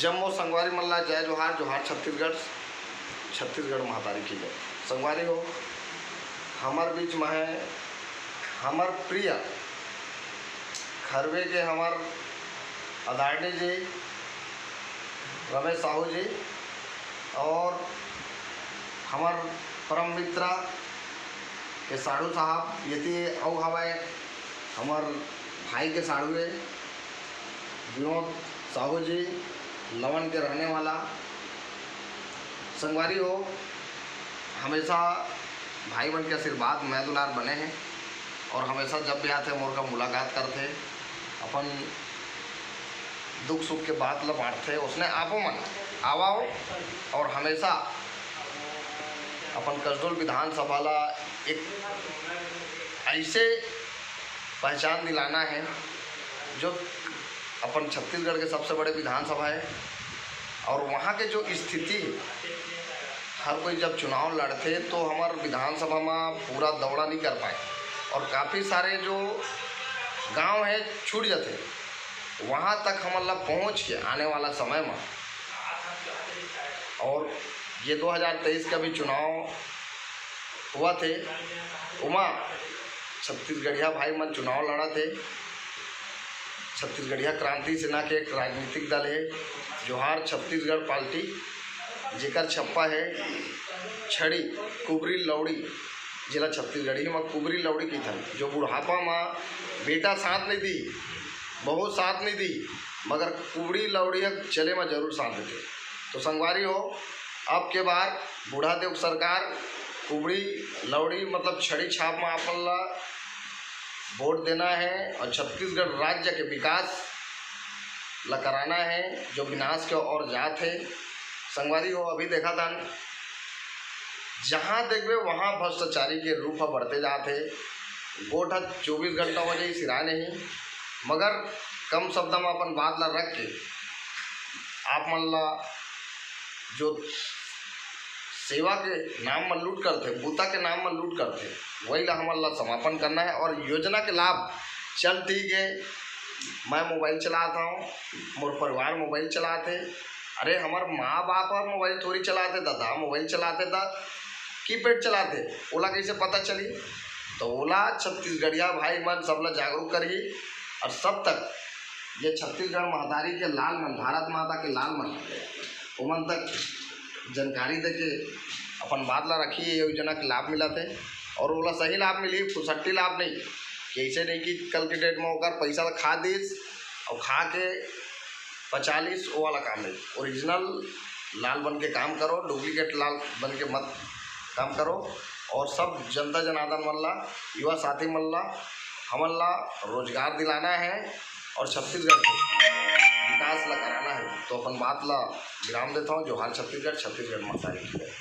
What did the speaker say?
जम्मू संगवारी मल्ला जय जोहार जोहार छत्तीसगढ़ छत्तीसगढ़ महातारी की जय। संगवारी हो हमार बीच में है हमार प्रिय खरवे के हमार आदरणीय जी रमेश साहू जी और हमार परम मित्र के साड़ू साहब ये औ हवाए हमार भाई के साड़ू है विनोद साहू जी लवन के रहने वाला। संगवारी हो हमेशा भाई बन के आशीर्वाद मैं दुलार बने हैं और हमेशा जब भी आते मोर का मुलाकात करते अपन दुख सुख के बात ला बांटते उसने आपो मन आवाओ और हमेशा अपन कसडोल विधानसभा ला एक ऐसे पहचान दिलाना है जो अपन छत्तीसगढ़ के सबसे बड़े विधानसभा है और वहाँ के जो स्थिति हर कोई जब चुनाव लड़ते तो हमारे विधानसभा में पूरा दौड़ा नहीं कर पाए और काफ़ी सारे जो गांव है छूट जाते वहाँ तक हमारा पहुँच के आने वाला समय में। और ये 2023 का भी चुनाव हुआ थे उमा छत्तीसगढ़िया भाई मन चुनाव लड़ा थे। छत्तीसगढ़िया क्रांति सेना के एक राजनीतिक दल है जोहार छत्तीसगढ़ पार्टी जेकर छप्पा है छड़ी कुबरी लौड़ी जिला छत्तीसगढ़ी में कुबरी लौड़ी की था जो बुढ़ापा में बेटा साथ नहीं दी बहुत साथ नहीं दी मगर कुबरी लौड़ी चले में जरूर साथ देते। तो संगवारी हो अब के बार बूढ़ा देव सरकार कुबरी लौड़ी मतलब छड़ी छाप में अपन ला वोट देना है और छत्तीसगढ़ राज्य के विकास ला कराना है जो विनाश के और जात है। संगवारी हो अभी देखा था जहाँ देखबे वहाँ भ्रष्टाचारी के रूप में बढ़ते जाते वोट 24 घंटा हो जाए सिरा नहीं मगर कम शब्द में अपन बात ला रख के आप मन ला जो सेवा के नाम में लूट करते बूता के नाम में लूट करते वही ला हमारा समापन करना है। और योजना के लाभ चल ठीक है मैं मोबाइल चलाता हूँ मोर परिवार मोबाइल चलाते अरे हमारे माँ बाप और मोबाइल थोड़ी चलाते दादा मोबाइल चलाते था कीपैड चलाते ओला कैसे पता चली। तो ओला छत्तीसगढ़िया भाई मन सब ला जागरूक करी और सब तक ये छत्तीसगढ़ महातारी के लाल मन भारत माता के लाल मन उमन तक जानकारी दे के अपन बात ला रखी ये योजना के लाभ मिला थे और ओला सही लाभ मिली फुसट्टी लाभ नहीं कि ऐसे नहीं कि कल के डेट में होकर पैसा खा दीस और खा के 45 वो वाला काम नहीं। ओरिजिनल लाल बन के काम करो डुप्लीकेट लाल बन के मत काम करो। और सब जनता जनार्दन मन ला युवा साथी मन ला हमन ला रोजगार दिलाना है और छत्तीसगढ़ के विकास ला कराना है। तो अपन बात ला विराम देता हूँ जोहार छत्तीसगढ़ छत्तीसगढ़ महातारी की जय।